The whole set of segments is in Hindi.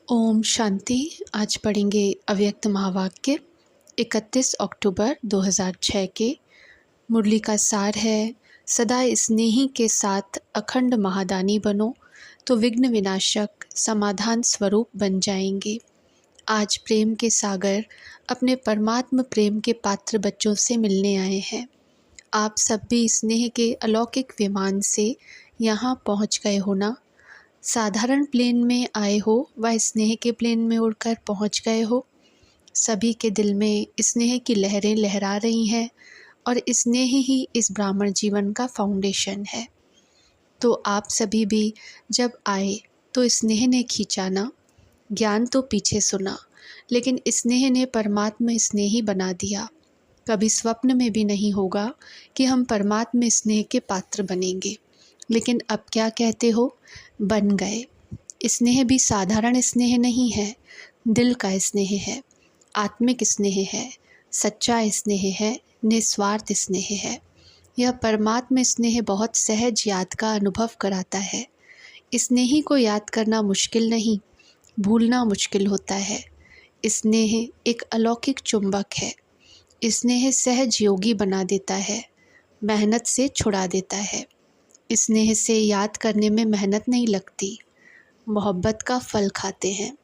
ओम शांति। आज पढ़ेंगे अव्यक्त महावाक्य 31 अक्टूबर 2006 के। मुरली का सार है, सदा स्नेही के साथ अखंड महादानी बनो तो विघ्न विनाशक समाधान स्वरूप बन जाएंगे। आज प्रेम के सागर अपने परमात्म प्रेम के पात्र बच्चों से मिलने आए हैं। आप सब भी स्नेह के अलौकिक विमान से यहाँ पहुँच गए हो ना। साधारण प्लेन में आए हो व स्नेह के प्लेन में उड़कर पहुंच गए हो। सभी के दिल में स्नेह की लहरें लहरा रही हैं और स्नेह ही इस ब्राह्मण जीवन का फाउंडेशन है। तो आप सभी भी जब आए तो स्नेह ने खींचा ना। ज्ञान तो पीछे सुना, लेकिन स्नेह ने परमात्मा स्नेही बना दिया। कभी स्वप्न में भी नहीं होगा कि हम परमात्मा स्नेह के पात्र बनेंगे, लेकिन अब क्या कहते हो, बन गए। स्नेह भी साधारण स्नेह नहीं है, दिल का स्नेह है, आत्मिक स्नेह है, सच्चा स्नेह है, निस्वार्थ स्नेह है। यह परमात्मा स्नेह बहुत सहज याद का अनुभव कराता है। स्नेही को याद करना मुश्किल नहीं, भूलना मुश्किल होता है। स्नेह एक अलौकिक चुंबक है। स्नेह सहज योगी बना देता है, मेहनत से छुड़ा देता है। स्नेह से याद करने में मेहनत नहीं लगती, मोहब्बत का फल खाते हैं।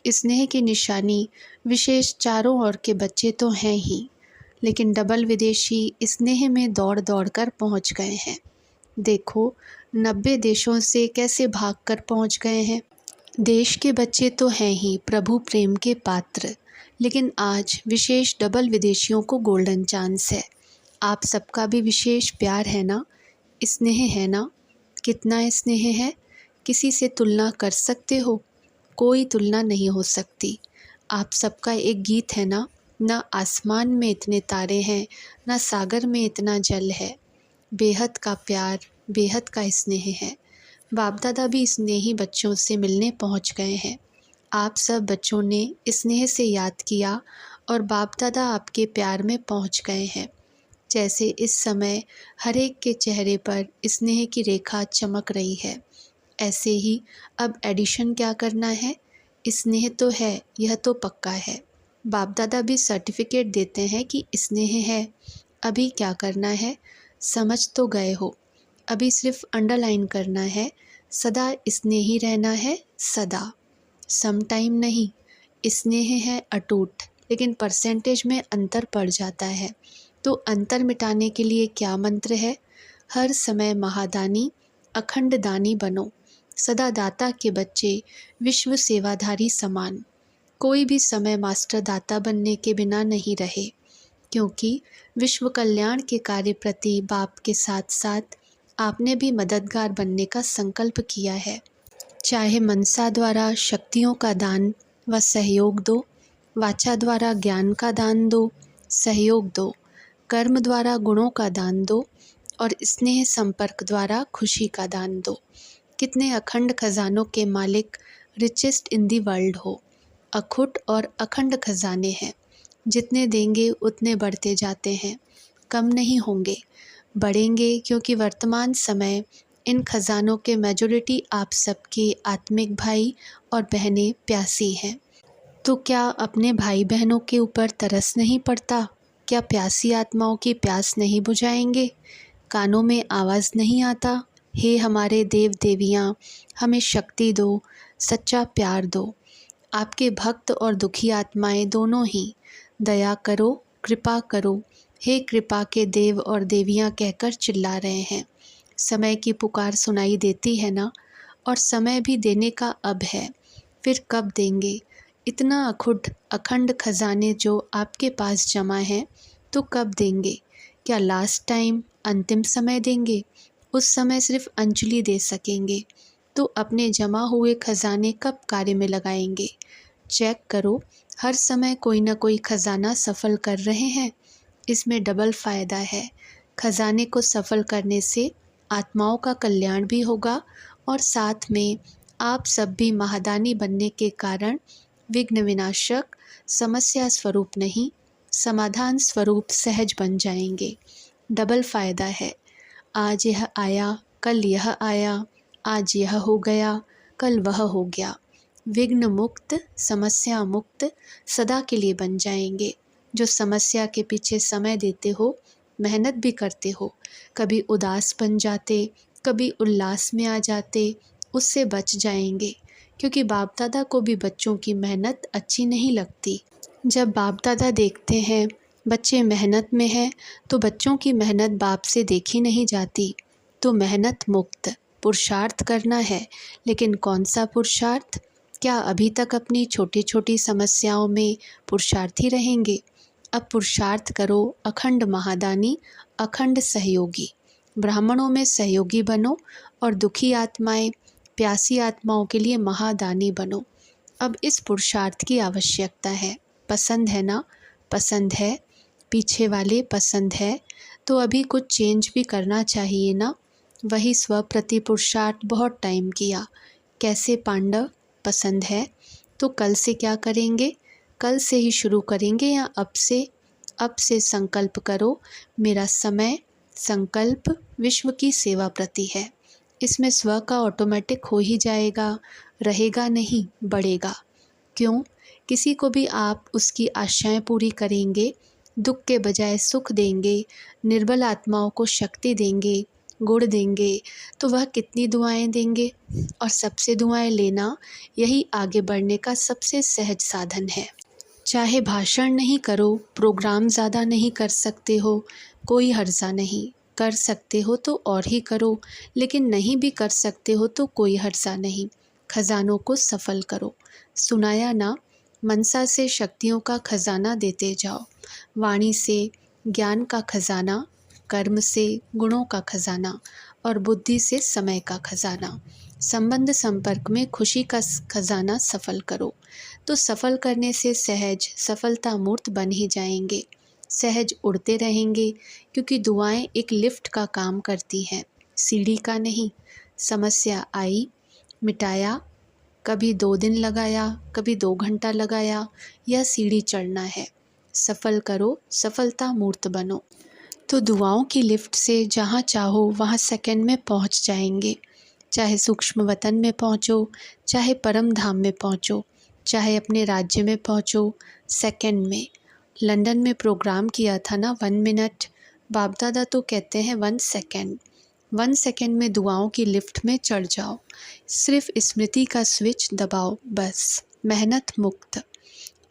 स्नेह की निशानी विशेष चारों ओर के बच्चे तो हैं ही, लेकिन डबल विदेशी स्नेह में दौड़ दौड़ कर पहुँच गए हैं। देखो 90 देशों से कैसे भाग कर पहुँच गए हैं। देश के बच्चे तो हैं ही प्रभु प्रेम के पात्र, लेकिन आज विशेष डबल विदेशियों को गोल्डन चांस है। आप सबका भी विशेष प्यार है ना, स्नेह है ना। कितना स्नेह है, किसी से तुलना कर सकते हो? कोई तुलना नहीं हो सकती। आप सबका एक गीत है ना, ना आसमान में इतने तारे हैं, ना सागर में इतना जल है। बेहद का प्यार, बेहद का स्नेह है। बाप दादा भी स्नेही बच्चों से मिलने पहुंच गए हैं। आप सब बच्चों ने स्नेह से याद किया और बाप दादा आपके प्यार में पहुंच गए हैं। जैसे इस समय हर एक के चेहरे पर स्नेह की रेखा चमक रही है, ऐसे ही अब एडिशन क्या करना है। स्नेह तो है, यह तो पक्का है। बाप दादा भी सर्टिफिकेट देते हैं कि स्नेह है। अभी क्या करना है, समझ तो गए हो। अभी सिर्फ अंडरलाइन करना है, सदा स्नेही रहना है, सदा, सम टाइम नहीं। स्नेह है अटूट, लेकिन परसेंटेज में अंतर पड़ जाता है। तो अंतर मिटाने के लिए क्या मंत्र है, हर समय महादानी अखंड दानी बनो। सदा दाता के बच्चे विश्व सेवाधारी समान। कोई भी समय मास्टर दाता बनने के बिना नहीं रहे, क्योंकि विश्व कल्याण के कार्य प्रति बाप के साथ साथ आपने भी मददगार बनने का संकल्प किया है। चाहे मनसा द्वारा शक्तियों का दान व सहयोग दो, वाचा द्वारा ज्ञान का दान दो, सहयोग दो, कर्म द्वारा गुणों का दान दो और स्नेह संपर्क द्वारा खुशी का दान दो। कितने अखंड खजानों के मालिक रिचेस्ट इन दी वर्ल्ड हो। अखुट और अखंड खजाने हैं, जितने देंगे उतने बढ़ते जाते हैं, कम नहीं होंगे, बढ़ेंगे, क्योंकि वर्तमान समय इन खजानों के मेजॉरिटी आप सबके आत्मिक भाई और बहनें प्यासी हैं। तो क्या अपने भाई बहनों के ऊपर तरस नहीं पड़ता? क्या प्यासी आत्माओं की प्यास नहीं बुझाएंगे? कानों में आवाज़ नहीं आता, हे हमारे देव देवियाँ, हमें शक्ति दो, सच्चा प्यार दो। आपके भक्त और दुखी आत्माएं दोनों ही, दया करो, कृपा करो, हे कृपा के देव और देवियाँ कहकर चिल्ला रहे हैं। समय की पुकार सुनाई देती है ना, और समय भी देने का अब है, फिर कब देंगे? इतना अखुट अखंड खजाने जो आपके पास जमा है, तो कब देंगे? क्या लास्ट टाइम अंतिम समय देंगे? उस समय सिर्फ अंजलि दे सकेंगे, तो अपने जमा हुए खजाने कब कार्य में लगाएंगे? चेक करो, हर समय कोई ना कोई खजाना सफल कर रहे हैं। इसमें डबल फ़ायदा है। खजाने को सफल करने से आत्माओं का कल्याण भी होगा और साथ में आप सब भी महादानी बनने के कारण विघ्न विनाशक समस्या स्वरूप नहीं, समाधान स्वरूप सहज बन जाएंगे। डबल फ़ायदा है। आज यह आया, कल यह आया, आज यह हो गया, कल वह हो गया। विघ्न मुक्त, समस्या मुक्त सदा के लिए बन जाएंगे। जो समस्या के पीछे समय देते हो, मेहनत भी करते हो, कभी उदास बन जाते, कभी उल्लास में आ जाते, उससे बच जाएंगे। क्योंकि बाप दादा को भी बच्चों की मेहनत अच्छी नहीं लगती। जब बाप दादा देखते हैं बच्चे मेहनत में हैं, तो बच्चों की मेहनत बाप से देखी नहीं जाती। तो मेहनत मुक्त पुरुषार्थ करना है, लेकिन कौन सा पुरुषार्थ? क्या अभी तक अपनी छोटी छोटी समस्याओं में पुरुषार्थी रहेंगे? अब पुरुषार्थ करो अखंड महादानी, अखंड सहयोगी। ब्राह्मणों में सहयोगी बनो और दुखी आत्माएं, प्यासी आत्माओं के लिए महादानी बनो। अब इस पुरुषार्थ की आवश्यकता है। पसंद है ना? पसंद है, पीछे वाले पसंद है, तो अभी कुछ चेंज भी करना चाहिए ना। वही स्व प्रति पुरुषार्थ बहुत टाइम किया। कैसे पांडव? पसंद है, तो कल से क्या करेंगे? कल से ही शुरू करेंगे या अब से? अब से संकल्प करो, मेरा समय संकल्प विश्व की सेवा प्रति है। इसमें स्व का ऑटोमेटिक हो ही जाएगा, रहेगा नहीं, बढ़ेगा। क्यों? किसी को भी आप उसकी आशाएं पूरी करेंगे, दुख के बजाय सुख देंगे, निर्बल आत्माओं को शक्ति देंगे, गुण देंगे, तो वह कितनी दुआएं देंगे। और सबसे दुआएं लेना यही आगे बढ़ने का सबसे सहज साधन है। चाहे भाषण नहीं करो, प्रोग्राम ज़्यादा नहीं कर सकते हो, कोई हर्जा नहीं। कर सकते हो तो और ही करो, लेकिन नहीं भी कर सकते हो तो कोई हर्जा नहीं। खजानों को सफल करो। सुनाया ना? मनसा से शक्तियों का खजाना देते जाओ, वाणी से ज्ञान का खजाना, कर्म से गुणों का खजाना और बुद्धि से समय का खजाना। संबंध संपर्क में खुशी का खजाना सफल करो। तो सफल करने से सहज सफलता मूर्त बन ही जाएंगे। सहज उड़ते रहेंगे, क्योंकि दुआएं एक लिफ्ट का काम करती हैं, सीढ़ी का नहीं। समस्या आई, मिटाया, कभी 2 दिन लगाया, कभी 2 घंटा लगाया, यह सीढ़ी चढ़ना है। सफल करो, सफलता मूर्त बनो। तो दुआओं की लिफ्ट से जहाँ चाहो वहाँ सेकंड में पहुँच जाएंगे। चाहे सूक्ष्म वतन में पहुँचो, चाहे परम धाम में पहुँचो, चाहे अपने राज्य में पहुँचो, सेकंड में। लंदन में प्रोग्राम किया था ना 1 मिनट, बाप दादा तो कहते हैं 1 सेकंड। 1 सेकंड में दुआओं की लिफ्ट में चढ़ जाओ। सिर्फ स्मृति का स्विच दबाओ, बस। मेहनत मुक्त।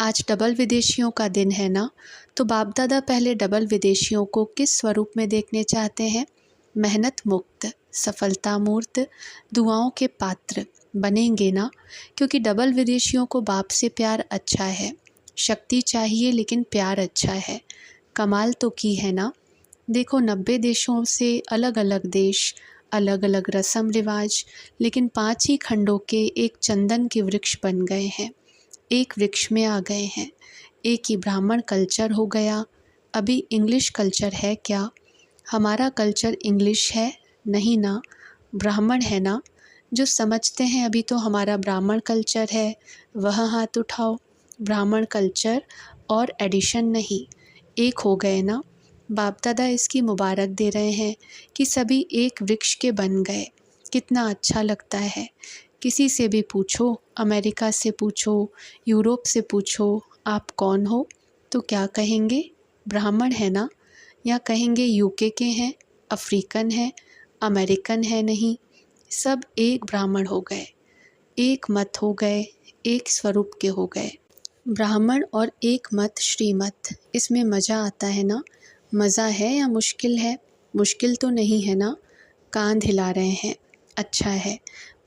आज डबल विदेशियों का दिन है ना, तो बाप दादा पहले डबल विदेशियों को किस स्वरूप में देखने चाहते हैं? मेहनत मुक्त, सफलता मूर्त, दुआओं के पात्र बनेंगे ना। क्योंकि डबल विदेशियों को बाप से प्यार अच्छा है, शक्ति चाहिए लेकिन प्यार अच्छा है। कमाल तो की है ना। देखो 90 देशों से अलग अलग देश, अलग अलग रस्म रिवाज, लेकिन 5 ही खंडों के एक चंदन के वृक्ष बन गए हैं, एक वृक्ष में आ गए हैं। एक ही ब्राह्मण कल्चर हो गया। अभी इंग्लिश कल्चर है क्या? हमारा कल्चर इंग्लिश है? नहीं ना, ब्राह्मण है ना। जो समझते हैं अभी तो हमारा ब्राह्मण कल्चर है, वह हाथ उठाओ। ब्राह्मण कल्चर और एडिशन नहीं, एक हो गए ना। बाप दादा इसकी मुबारक दे रहे हैं कि सभी एक वृक्ष के बन गए। कितना अच्छा लगता है। किसी से भी पूछो, अमेरिका से पूछो, यूरोप से पूछो, आप कौन हो, तो क्या कहेंगे? ब्राह्मण है ना। या कहेंगे यूके के हैं, अफ्रीकन है, अमेरिकन है? नहीं, सब एक ब्राह्मण हो गए, एक मत हो गए, एक स्वरूप के हो गए। ब्राह्मण और एक मत श्रीमत, इसमें मज़ा आता है ना। मज़ा है या मुश्किल है? मुश्किल तो नहीं है ना। कांध हिला रहे हैं, अच्छा है।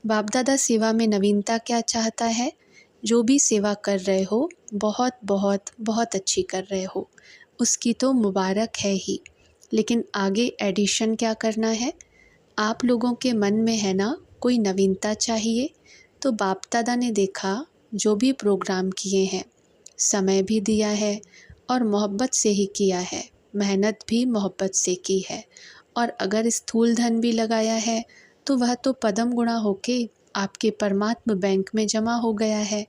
बाप दादा सेवा में नवीनता क्या चाहता है? जो भी सेवा कर रहे हो, बहुत बहुत बहुत अच्छी कर रहे हो, उसकी तो मुबारक है ही। लेकिन आगे एडिशन क्या करना है? आप लोगों के मन में है ना कोई नवीनता चाहिए। तो बाप दादा ने देखा, जो भी प्रोग्राम किए हैं, समय भी दिया है और मोहब्बत से ही किया है, मेहनत भी मोहब्बत से की है। और अगर स्थूल धन भी लगाया है, तो वह तो पदम गुणा होके आपके परमात्म बैंक में जमा हो गया है।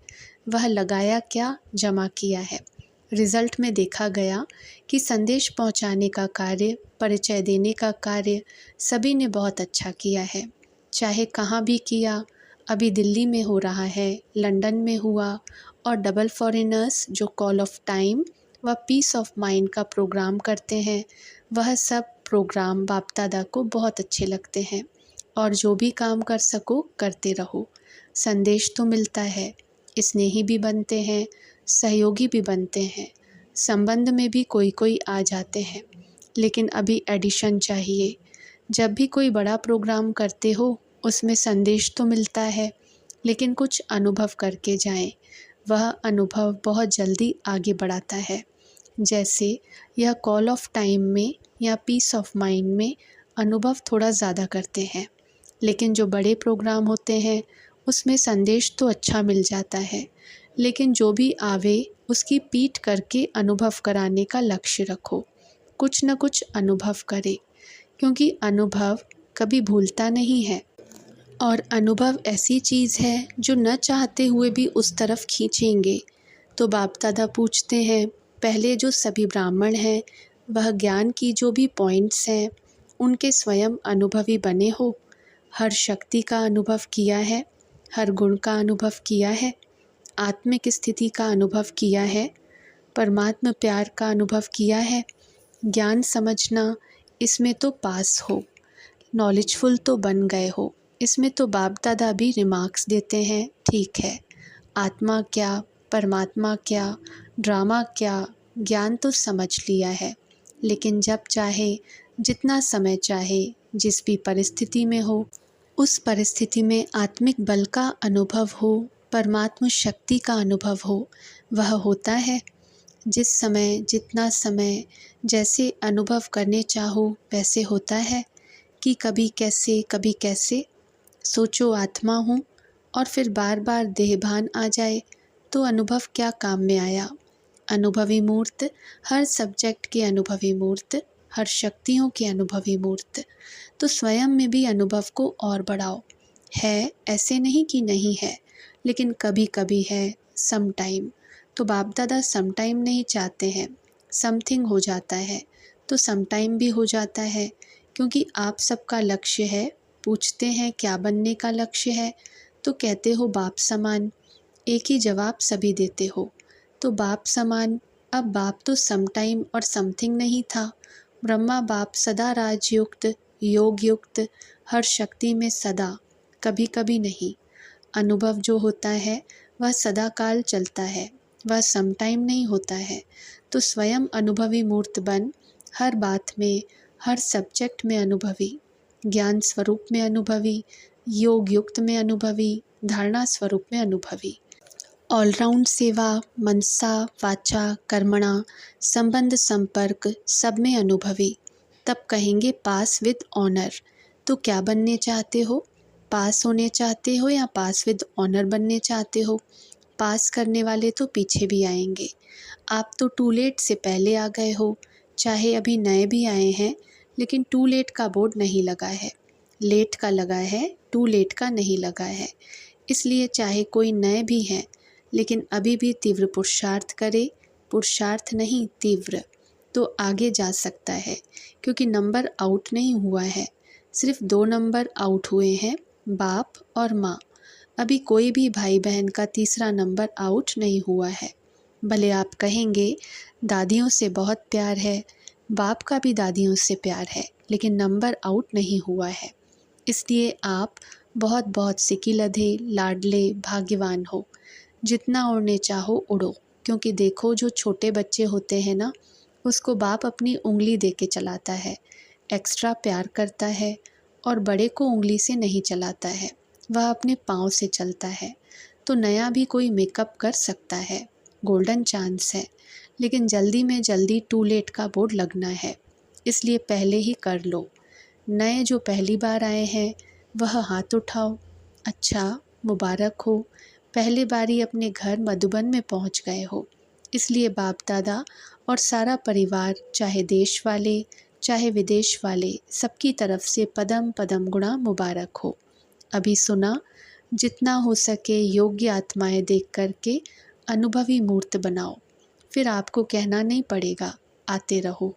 वह लगाया क्या, जमा किया है। रिज़ल्ट में देखा गया कि संदेश पहुंचाने का कार्य, परिचय देने का कार्य सभी ने बहुत अच्छा किया है। चाहे कहाँ भी किया, अभी दिल्ली में हो रहा है, लंदन में हुआ, और डबल फॉरेनर्स जो कॉल ऑफ टाइम व पीस ऑफ माइंड का प्रोग्राम करते हैं, वह सब प्रोग्राम बाप दादा को बहुत अच्छे लगते हैं। और जो भी काम कर सको करते रहो। संदेश तो मिलता है, स्नेही भी बनते हैं, सहयोगी भी बनते हैं, संबंध में भी कोई कोई आ जाते हैं। लेकिन अभी एडिशन चाहिए। जब भी कोई बड़ा प्रोग्राम करते हो उसमें संदेश तो मिलता है, लेकिन कुछ अनुभव करके जाएं। वह अनुभव बहुत जल्दी आगे बढ़ाता है। जैसे यह कॉल ऑफ टाइम में या पीस ऑफ माइंड में अनुभव थोड़ा ज़्यादा करते हैं, लेकिन जो बड़े प्रोग्राम होते हैं उसमें संदेश तो अच्छा मिल जाता है, लेकिन जो भी आवे उसकी पीठ करके अनुभव कराने का लक्ष्य रखो। कुछ न कुछ अनुभव करे, क्योंकि अनुभव कभी भूलता नहीं है। और अनुभव ऐसी चीज़ है जो न चाहते हुए भी उस तरफ खींचेंगे। तो बाप दादा पूछते हैं, पहले जो सभी ब्राह्मण हैं वह ज्ञान की जो भी पॉइंट्स हैं उनके स्वयं अनुभवी बने हो। हर शक्ति का अनुभव किया है, हर गुण का अनुभव किया है, आत्मिक स्थिति का अनुभव किया है, परमात्मा प्यार का अनुभव किया है। ज्ञान समझना, इसमें तो पास हो, नॉलेजफुल तो बन गए हो। इसमें तो बाप दादा भी रिमार्क्स देते हैं, ठीक है, आत्मा क्या, परमात्मा क्या, ड्रामा क्या, ज्ञान तो समझ लिया है। लेकिन जब चाहे, जितना समय चाहे, जिस भी परिस्थिति में हो, उस परिस्थिति में आत्मिक बल का अनुभव हो, परमात्मा शक्ति का अनुभव हो, वह होता है। जिस समय, जितना समय, जैसे अनुभव करने चाहो वैसे होता है कि कभी कैसे सोचो आत्मा हूँ और फिर बार बार देहभान आ जाए तो अनुभव क्या काम में आया। अनुभवी मूर्त, हर सब्जेक्ट के अनुभवी मूर्त, हर शक्तियों के अनुभवी मूर्त। तो स्वयं में भी अनुभव को और बढ़ाओ। है, ऐसे नहीं कि नहीं है, लेकिन कभी कभी है, सम टाइम। तो बाप दादा सम टाइम नहीं चाहते हैं, समथिंग हो जाता है तो सम टाइम भी हो जाता है, क्योंकि आप सबका लक्ष्य है। पूछते हैं क्या बनने का लक्ष्य है, तो कहते हो बाप समान। एक ही जवाब सभी देते हो, तो बाप समान। अब बाप तो सम टाइम और समथिंग नहीं था। ब्रह्मा बाप सदा राजयुक्त, योग युक्त, हर शक्ति में सदा, कभी कभी नहीं। अनुभव जो होता है वह सदा काल चलता है, वह सम टाइम नहीं होता है। तो स्वयं अनुभवी मूर्त बन, हर बात में, हर सब्जेक्ट में अनुभवी, ज्ञान स्वरूप में अनुभवी, योग युक्त में अनुभवी, धारणा स्वरूप में अनुभवी। ऑलराउंड सेवा, मनसा, वाचा, कर्मणा, संबंध संपर्क सब में अनुभवी। तब कहेंगे पास विद ऑनर। तो क्या बनने चाहते हो? पास होने चाहते हो या पास विद ऑनर बनने चाहते हो? पास करने वाले तो पीछे भी आएंगे। आप तो टू लेट से पहले आ गए हो, चाहे अभी नए भी आए हैं, लेकिन टू लेट का बोर्ड नहीं लगा है। लेट का लगा है, टू लेट का नहीं लगा है। इसलिए चाहे कोई नए भी हैं, लेकिन अभी भी तीव्र पुरुषार्थ करे, पुरुषार्थ नहीं तीव्र, तो आगे जा सकता है। क्योंकि नंबर आउट नहीं हुआ है, सिर्फ 2 नंबर आउट हुए हैं, बाप और माँ। अभी कोई भी भाई बहन का तीसरा नंबर आउट नहीं हुआ है। भले आप कहेंगे दादियों से बहुत प्यार है, बाप का भी दादियों से प्यार है, लेकिन नंबर आउट नहीं हुआ है। इसलिए आप बहुत बहुत सिकी लधे, लाडले, भाग्यवान हो। जितना उड़ने चाहो उड़ो, क्योंकि देखो जो छोटे बच्चे होते हैं ना, उसको बाप अपनी उंगली दे के चलाता है, एक्स्ट्रा प्यार करता है। और बड़े को उंगली से नहीं चलाता है, वह अपने पाँव से चलता है। तो नया भी कोई मेकअप कर सकता है, गोल्डन चांस है, लेकिन जल्दी में जल्दी टू लेट का बोर्ड लगना है, इसलिए पहले ही कर लो। नए जो पहली बार आए हैं वह हाथ उठाओ। अच्छा, मुबारक हो, पहली बारी अपने घर मधुबन में पहुंच गए हो। इसलिए बाप दादा और सारा परिवार, चाहे देश वाले चाहे विदेश वाले, सबकी तरफ से पदम पदम गुणा मुबारक हो। अभी सुना, जितना हो सके योग्य आत्माएं देख करके अनुभवी मूर्त बनाओ। फिर आपको कहना नहीं पड़ेगा, आते रहो।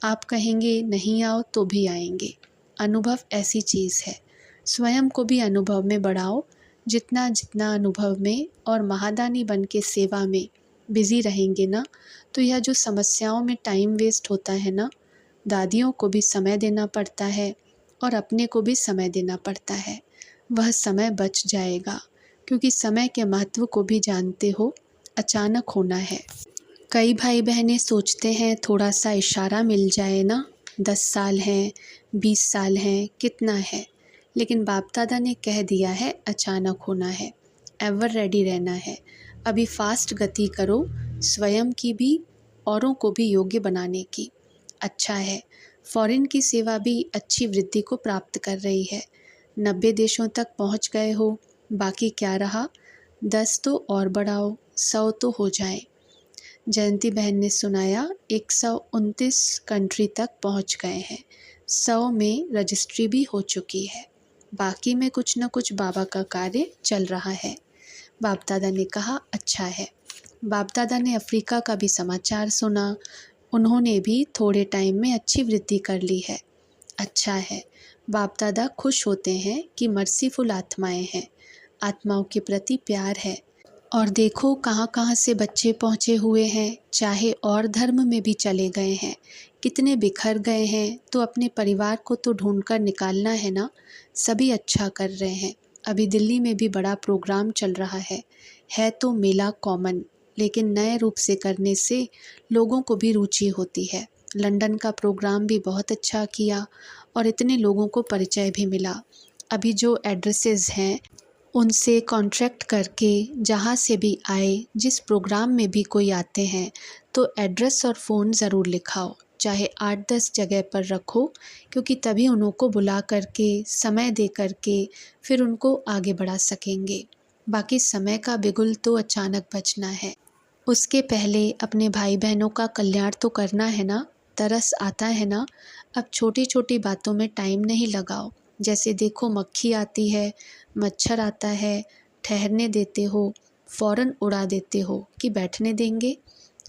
आप कहेंगे नहीं आओ तो भी आएंगे। अनुभव ऐसी चीज़ है, स्वयं को भी अनुभव में बढ़ाओ, जितना जितना अनुभव में और महादानी बन के सेवा में बिज़ी रहेंगे ना, तो यह जो समस्याओं में टाइम वेस्ट होता है ना, दादियों को भी समय देना पड़ता है और अपने को भी समय देना पड़ता है, वह समय बच जाएगा। क्योंकि समय के महत्व को भी जानते हो, अचानक होना है। कई भाई बहनें सोचते हैं थोड़ा सा इशारा मिल जाए ना, 10 साल हैं, 20 साल हैं, कितना है। लेकिन बाप दादा ने कह दिया है अचानक होना है, एवर रेडी रहना है। अभी फास्ट गति करो, स्वयं की भी औरों को भी योग्य बनाने की। अच्छा है, फॉरेन की सेवा भी अच्छी वृद्धि को प्राप्त कर रही है। 90 देशों तक पहुंच गए हो, बाकी क्या रहा, 10 तो और बढ़ाओ, 100 तो हो जाए। जयंती बहन ने सुनाया 129 कंट्री तक पहुंच गए हैं, 100 में रजिस्ट्री भी हो चुकी है, बाकी में कुछ न कुछ बाबा का कार्य चल रहा है। बाप दादा ने कहा अच्छा है। बाप दादा ने अफ्रीका का भी समाचार सुना, उन्होंने भी थोड़े टाइम में अच्छी वृद्धि कर ली है। अच्छा है, बाप दादा खुश होते हैं कि मर्सीफुल आत्माएं हैं, आत्माओं के प्रति प्यार है। और देखो कहाँ कहाँ से बच्चे पहुँचे हुए हैं, चाहे और धर्म में भी चले गए हैं, कितने बिखर गए हैं, तो अपने परिवार को तो ढूंढ कर निकालना है ना। सभी अच्छा कर रहे हैं। अभी दिल्ली में भी बड़ा प्रोग्राम चल रहा है तो मेला कॉमन, लेकिन नए रूप से करने से लोगों को भी रुचि होती है। लंदन का प्रोग्राम भी बहुत अच्छा किया और इतने लोगों को परिचय भी मिला। अभी जो एड्रेसेस हैं उनसे कॉन्ट्रैक्ट करके जहाँ से भी आए, जिस प्रोग्राम में भी कोई आते हैं, तो एड्रेस और फ़ोन ज़रूर लिखाओ, चाहे 8-10 जगह पर रखो, क्योंकि तभी उनको बुला करके समय दे करके फिर उनको आगे बढ़ा सकेंगे। बाकी समय का बिगुल तो अचानक बजना है, उसके पहले अपने भाई बहनों का कल्याण तो करना है ना। तरस आता है ना, अब छोटी छोटी बातों में टाइम नहीं लगाओ। जैसे देखो मक्खी आती है, मच्छर आता है, ठहरने देते हो, फ़ौरन उड़ा देते हो कि बैठने देंगे।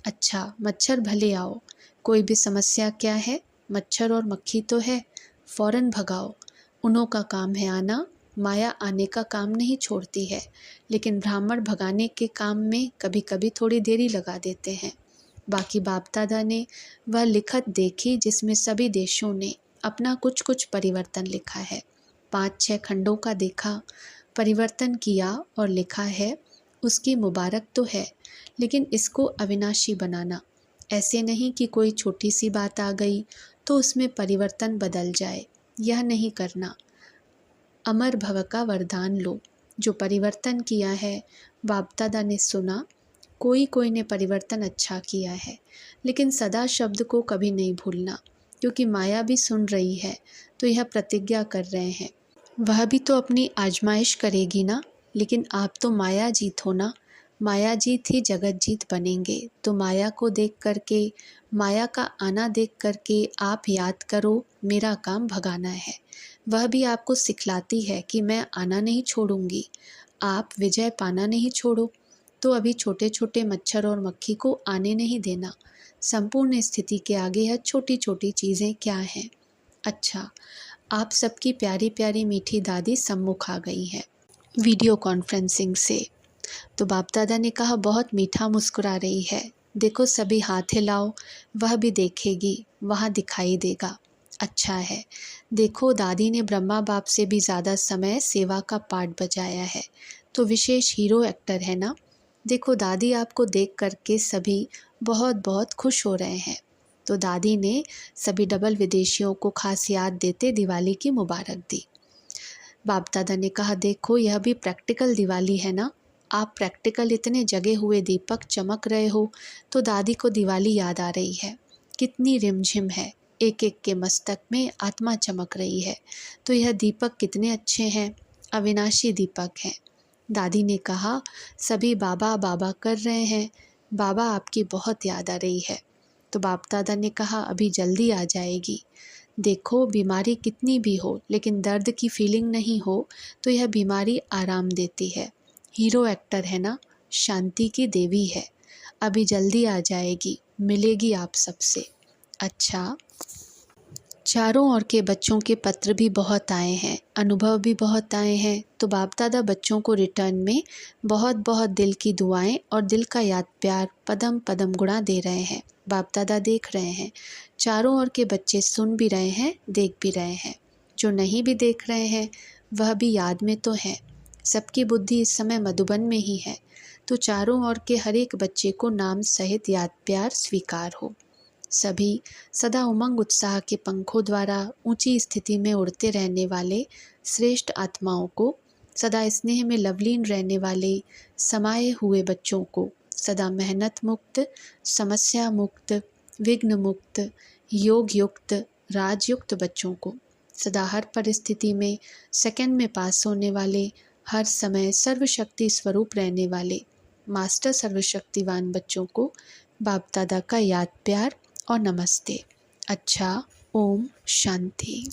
अच्छा, मच्छर भले आओ, कोई भी समस्या क्या है, मच्छर और मक्खी तो है, फ़ौरन भगाओ। उन्हों का काम है आना, माया आने का काम नहीं छोड़ती है, लेकिन ब्राह्मण भगाने के काम में कभी कभी थोड़ी देरी लगा देते हैं। बाकी बाप दादा ने वह लिखत देखी जिसमें सभी देशों ने अपना कुछ कुछ परिवर्तन लिखा है। 5-6 खंडों का देखा, परिवर्तन किया और लिखा है, उसकी मुबारक तो है, लेकिन इसको अविनाशी बनाना। ऐसे नहीं कि कोई छोटी सी बात आ गई तो उसमें परिवर्तन बदल जाए, यह नहीं करना। अमर भव का वरदान लो। जो परिवर्तन किया है, बाप दादा ने सुना, कोई कोई ने परिवर्तन अच्छा किया है, लेकिन सदा शब्द को कभी नहीं भूलना, क्योंकि माया भी सुन रही है, तो यह प्रतिज्ञा कर रहे हैं। वह भी तो अपनी आजमाइश करेगी ना, लेकिन आप तो माया जीत हो ना। माया जीत ही जगत जीत बनेंगे। तो माया को देख करके, माया का आना देख करके आप याद करो, मेरा काम भगाना है। वह भी आपको सिखलाती है कि मैं आना नहीं छोड़ूंगी, आप विजय पाना नहीं छोड़ो। तो अभी छोटे छोटे मच्छर और मक्खी को आने नहीं देना। संपूर्ण स्थिति के आगे यह छोटी छोटी चीज़ें क्या हैं। अच्छा, आप सबकी प्यारी प्यारी मीठी दादी सम्मुख आ गई है वीडियो कॉन्फ्रेंसिंग से। तो बाप दादा ने कहा बहुत मीठा मुस्कुरा रही है, देखो सभी हाथ हिलाओ, वह भी देखेगी, वहाँ दिखाई देगा। अच्छा है, देखो दादी ने ब्रह्मा बाप से भी ज़्यादा समय सेवा का पार्ट बजाया है, तो विशेष हीरो एक्टर है ना। देखो दादी आपको देख करके सभी बहुत बहुत खुश हो रहे हैं। तो दादी ने सभी डबल विदेशियों को खास याद देते दिवाली की मुबारक दी। बाप दादा ने कहा देखो यह भी प्रैक्टिकल दिवाली है ना, आप प्रैक्टिकल इतने जगे हुए दीपक चमक रहे हो, तो दादी को दिवाली याद आ रही है। कितनी रिमझिम है, एक एक के मस्तक में आत्मा चमक रही है, तो यह दीपक कितने अच्छे हैं, अविनाशी दीपक हैं। दादी ने कहा सभी बाबा बाबा कर रहे हैं, बाबा आपकी बहुत याद आ रही है। तो बाप दादा ने कहा अभी जल्दी आ जाएगी। देखो बीमारी कितनी भी हो, लेकिन दर्द की फीलिंग नहीं हो तो यह बीमारी आराम देती है। हीरो एक्टर है ना, शांति की देवी है, अभी जल्दी आ जाएगी, मिलेगी आप सबसे। अच्छा, चारों ओर के बच्चों के पत्र भी बहुत आए हैं, अनुभव भी बहुत आए हैं, तो बाप दादा बच्चों को रिटर्न में बहुत बहुत दिल की दुआएं और दिल का याद प्यार पदम पदम गुणा दे रहे हैं। बाप दादा देख रहे हैं, चारों ओर के बच्चे सुन भी रहे हैं, देख भी रहे हैं। जो नहीं भी देख रहे हैं वह भी याद में तो है। सबकी बुद्धि इस समय मधुबन में ही है, तो चारों ओर के हर एक बच्चे को नाम सहित याद प्यार स्वीकार हो। सभी सदा उमंग उत्साह के पंखों द्वारा ऊंची स्थिति में उड़ते रहने वाले श्रेष्ठ आत्माओं को, सदा स्नेह में लवलीन रहने वाले समाये हुए बच्चों को, सदा मेहनत मुक्त, समस्या मुक्त, विघ्न मुक्त, योग युक्त, राजयुक्त बच्चों को, सदा हर परिस्थिति में सेकंड में पास होने वाले, हर समय सर्वशक्ति स्वरूप रहने वाले मास्टर सर्वशक्तिवान बच्चों को बाप दादा का याद प्यार और नमस्ते। अच्छा, ओम शांति।